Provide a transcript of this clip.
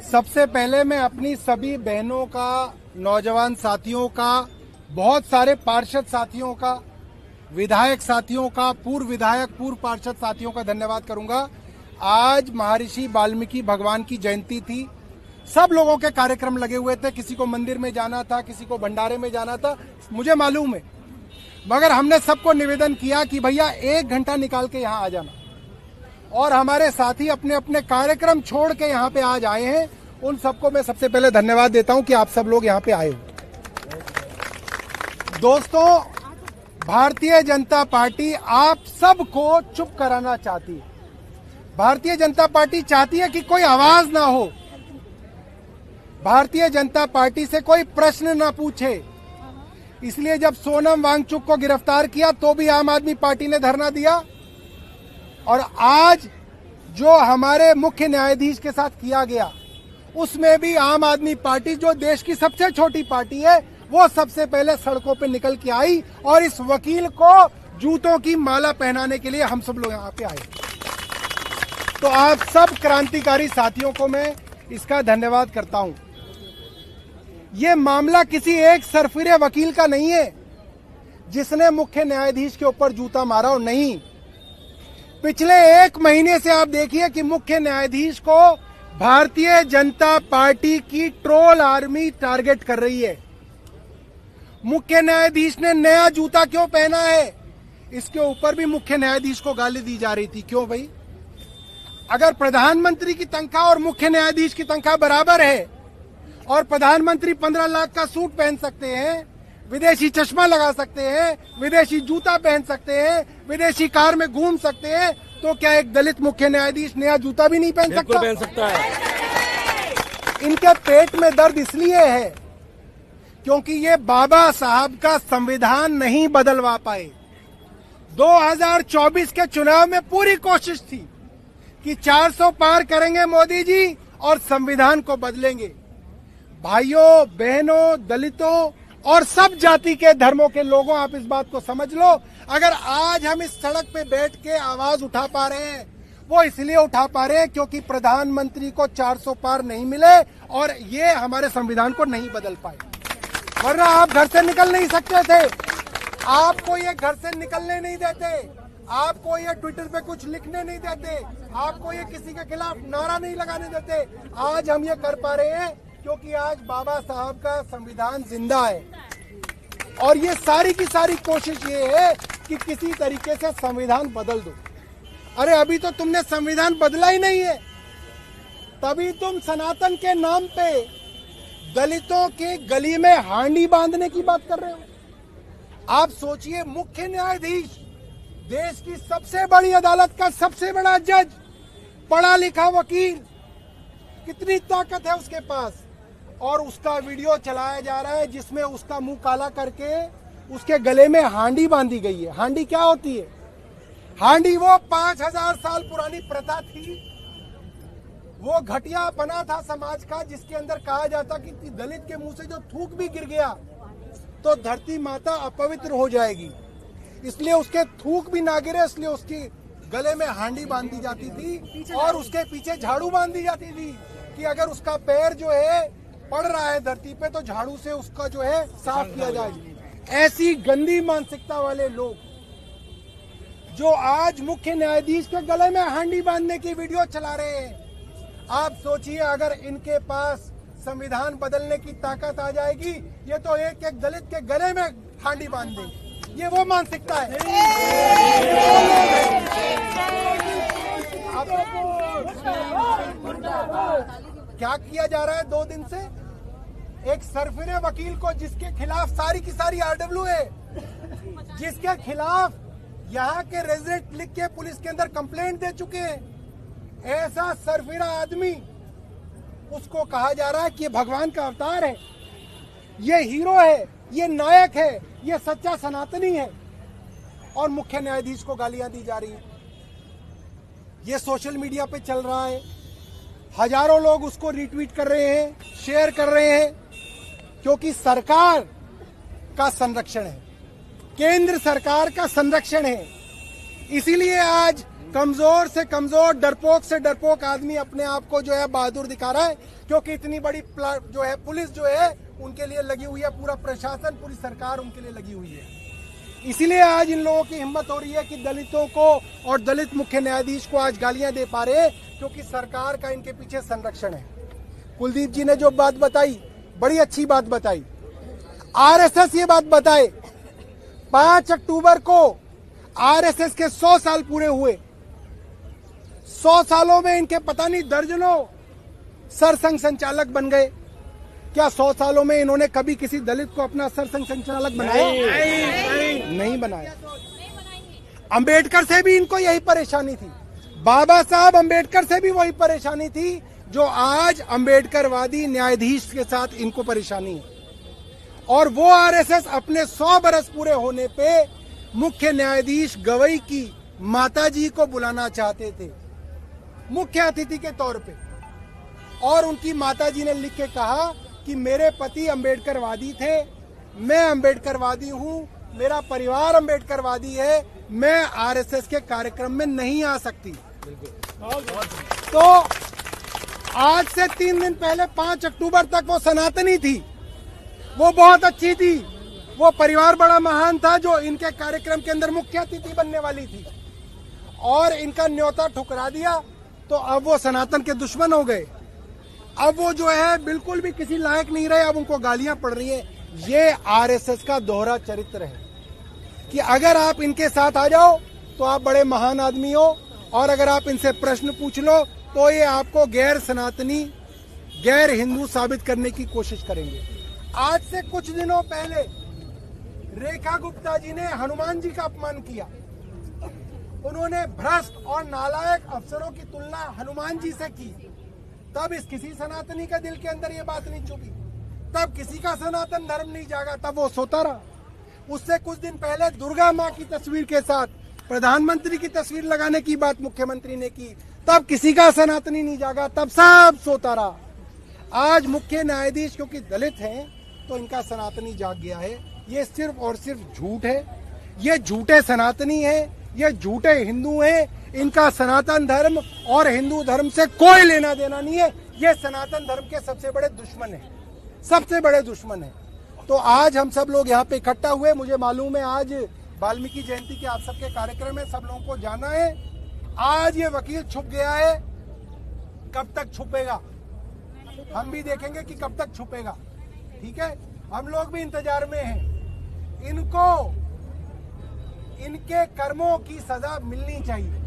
सबसे पहले मैं अपनी सभी बहनों का, नौजवान साथियों का, बहुत सारे पार्षद साथियों का, विधायक साथियों का, पूर्व विधायक, पूर्व पार्षद साथियों का धन्यवाद करूंगा। आज महर्षि वाल्मीकि भगवान की जयंती थी। सब लोगों के कार्यक्रम लगे हुए थे। किसी को मंदिर में जाना था, किसी को भंडारे में जाना था, मुझे मालूम है। मगर हमने सबको निवेदन किया कि भैया 1 घंटा निकाल के यहाँ आ जाना। और हमारे साथी अपने अपने कार्यक्रम छोड़ के यहाँ पे आज आए हैं। उन सबको मैं सबसे पहले धन्यवाद देता हूं कि आप सब लोग यहाँ पे आए हो। दोस्तों, भारतीय जनता पार्टी आप सबको चुप कराना चाहती है। भारतीय जनता पार्टी चाहती है कि कोई आवाज ना हो, भारतीय जनता पार्टी से कोई प्रश्न ना पूछे। इसलिए जब सोनम वांगचुक को गिरफ्तार किया तो भी आम आदमी पार्टी ने धरना दिया, और आज जो हमारे मुख्य न्यायाधीश के साथ किया गया उसमें भी आम आदमी पार्टी, जो देश की सबसे छोटी पार्टी है, वो सबसे पहले सड़कों पे निकल के आई और इस वकील को जूतों की माला पहनाने के लिए हम सब लोग यहाँ पे आए। तो आप सब क्रांतिकारी साथियों को मैं इसका धन्यवाद करता हूं। ये मामला किसी एक सरफिरे वकील का नहीं है जिसने मुख्य न्यायाधीश के ऊपर जूता मारा, और नहीं, पिछले 1 महीने से आप देखिए कि मुख्य न्यायाधीश को भारतीय जनता पार्टी की ट्रोल आर्मी टारगेट कर रही है। मुख्य न्यायाधीश ने नया जूता क्यों पहना है, इसके ऊपर भी मुख्य न्यायाधीश को गाली दी जा रही थी। क्यों भाई? अगर प्रधानमंत्री की तनख्वाह और मुख्य न्यायाधीश की तनख्वाह बराबर है और प्रधानमंत्री 15 लाख का सूट पहन सकते हैं, विदेशी चश्मा लगा सकते हैं, विदेशी जूता पहन सकते हैं, विदेशी कार में घूम सकते हैं, तो क्या एक दलित मुख्य न्यायाधीश नया जूता भी नहीं पहन सकता? पहन सकता है। इनके पेट में दर्द इसलिए है क्योंकि ये बाबा साहब का संविधान नहीं बदलवा पाए। 2024 के चुनाव में पूरी कोशिश थी कि 400 पार करेंगे मोदी जी और संविधान को बदलेंगे। भाइयों, बहनों, दलितों और सब जाति के, धर्मों के लोगों, आप इस बात को समझ लो। अगर आज हम इस सड़क पे बैठ के आवाज उठा पा रहे हैं, वो इसलिए उठा पा रहे हैं क्योंकि प्रधानमंत्री को 400 पार नहीं मिले और ये हमारे संविधान को नहीं बदल पाए। वरना आप घर से निकल नहीं सकते थे, आपको ये घर से निकलने नहीं देते, आपको ये ट्विटर पे कुछ लिखने नहीं देते, आपको ये किसी के खिलाफ नारा नहीं लगाने देते। आज हम ये कर पा रहे हैं क्योंकि आज बाबा साहब का संविधान जिंदा है। और ये सारी की सारी कोशिश ये है कि किसी तरीके से संविधान बदल दो। अरे अभी तो तुमने संविधान बदला ही नहीं है, तभी तुम सनातन के नाम पे दलितों के गली में हांडी बांधने की बात कर रहे हो। आप सोचिए, मुख्य न्यायाधीश, देश की सबसे बड़ी अदालत का सबसे बड़ा जज, पढ़ा लिखा वकील, कितनी ताकत है उसके पास, और उसका वीडियो चलाया जा रहा है जिसमें उसका मुंह काला करके उसके गले में हांडी बांधी गई है। हांडी क्या होती है? हांडी वो 5000 साल पुरानी प्रथा थी, वो घटिया बना था समाज का, जिसके अंदर कहा जाता कि दलित के मुंह से जो थूक भी गिर गया तो धरती माता अपवित्र हो जाएगी, इसलिए उसके थूक भी ना गिरे, इसलिए उसकी गले में हांडी बांधी जाती थी और उसके पीछे झाड़ू बांधी जाती थी कि अगर उसका पैर जो है पड़ रहा है धरती पे तो झाड़ू से उसका जो है साफ किया जाए। ऐसी गंदी मानसिकता वाले लोग जो आज मुख्य न्यायाधीश के गले में हांडी बांधने की वीडियो चला रहे हैं, आप सोचिए अगर इनके पास संविधान बदलने की ताकत आ जाएगी, ये तो एक एक दलित के गले में हांडी बांध देंगे। ये वो मानसिकता है। क्या किया जा रहा है 2 दिन से? एक सरफिरे वकील को, जिसके खिलाफ सारी की सारी आरडब्ल्यू है, जिसके खिलाफ यहाँ के रेजिडेंट लिख के पुलिस के अंदर कंप्लेंट दे चुके हैं, ऐसा सरफिरा आदमी, उसको कहा जा रहा है कि ये भगवान का अवतार है, ये हीरो है, ये नायक है, ये सच्चा सनातनी है, और मुख्य न्यायाधीश को गालियां दी जा रही हैं। ये सोशल मीडिया पे चल रहा है, हजारों लोग उसको रीट्वीट कर रहे हैं, शेयर कर रहे हैं, क्योंकि सरकार का संरक्षण है, केंद्र सरकार का संरक्षण है। इसीलिए आज कमजोर से कमजोर, डरपोक से डरपोक आदमी अपने आप को जो है बहादुर दिखा रहा है, क्योंकि इतनी बड़ी जो है पुलिस जो है उनके लिए लगी हुई है, पूरा प्रशासन, पूरी सरकार उनके लिए लगी हुई है। इसीलिए आज इन लोगों की हिम्मत हो रही है कि दलितों को और दलित मुख्य न्यायाधीश को आज गालियां दे पा रहे हैं, क्योंकि सरकार का इनके पीछे संरक्षण है। कुलदीप जी ने जो बात बताई, बड़ी अच्छी बात बताई। आरएसएस ये बात बताए, 5 अक्टूबर को आरएसएस के 100 साल पूरे हुए। 100 सालों में इनके पता नहीं दर्जनों सरसंघ संचालक बन गए। क्या 100 सालों में इन्होंने कभी किसी दलित को अपना सरसंघ संचालक बनाया? नहीं बनाया। अंबेडकर से भी इनको यही परेशानी थी, बाबा साहब अंबेडकर से भी वही परेशानी थी जो आज अंबेडकरवादी न्यायाधीश के साथ इनको परेशानी है। और वो आरएसएस अपने 100 बरस पूरे होने पे मुख्य न्यायाधीश गवई की माताजी को बुलाना चाहते थे मुख्य अतिथि के तौर पे, और उनकी माताजी ने लिख के कहा कि मेरे पति अंबेडकरवादी थे, मैं अंबेडकरवादी हूं, मेरा परिवार अंबेडकरवादी है, मैं आरएसएस के कार्यक्रम में नहीं आ सकती। तो आज से 3 दिन पहले 5 अक्टूबर तक वो सनातनी थी, वो बहुत अच्छी थी, वो परिवार बड़ा महान था जो इनके कार्यक्रम के अंदर मुख्य अतिथि बनने वाली थी, और इनका न्योता ठुकरा दिया तो अब वो सनातन के दुश्मन हो गए। अब वो जो है बिल्कुल भी किसी लायक नहीं रहे, अब उनको गालियां पड़ रही हैं। ये आरएसएस का दोहरा चरित्र है कि अगर आप इनके साथ आ जाओ तो आप बड़े महान आदमी हो, और अगर आप इनसे प्रश्न पूछ लो तो ये आपको गैर सनातनी, गैर हिंदू साबित करने की कोशिश करेंगे। आज से कुछ दिनों पहले रेखा गुप्ता जी ने हनुमान जी का अपमान किया। उन्होंने भ्रष्ट और नालायक अफसरों की तुलना हनुमान जी से की। तब इस किसी सनातनी का दिल के अंदर ये बात नहीं चुभी, तब किसी का सनातन धर्म नहीं जागा, तब वो सोता रहा। उससे कुछ दिन पहले दुर्गा माँ की तस्वीर के साथ प्रधानमंत्री की तस्वीर लगाने की बात मुख्यमंत्री ने की, तब किसी का सनातनी नहीं जागा, तब सब सोता रहा। आज मुख्य न्यायाधीश क्योंकि दलित हैं तो इनका सनातनी जाग गया है। ये सिर्फ और सिर्फ झूठ है, ये झूठे सनातनी है, ये झूठे हिंदू हैं। इनका सनातन धर्म और हिंदू धर्म से कोई लेना देना नहीं है। ये सनातन धर्म के सबसे बड़े दुश्मन है, सबसे बड़े दुश्मन है। तो आज हम सब लोग यहाँ पे इकट्ठा हुए, मुझे मालूम है आज वाल्मीकि जयंती के आप सबके कार्यक्रम में सब लोगों को जाना है। आज ये वकील छुप गया है, कब तक छुपेगा हम भी देखेंगे कि कब तक छुपेगा। ठीक है, हम लोग भी इंतजार में हैं। इनको इनके कर्मों की सजा मिलनी चाहिए।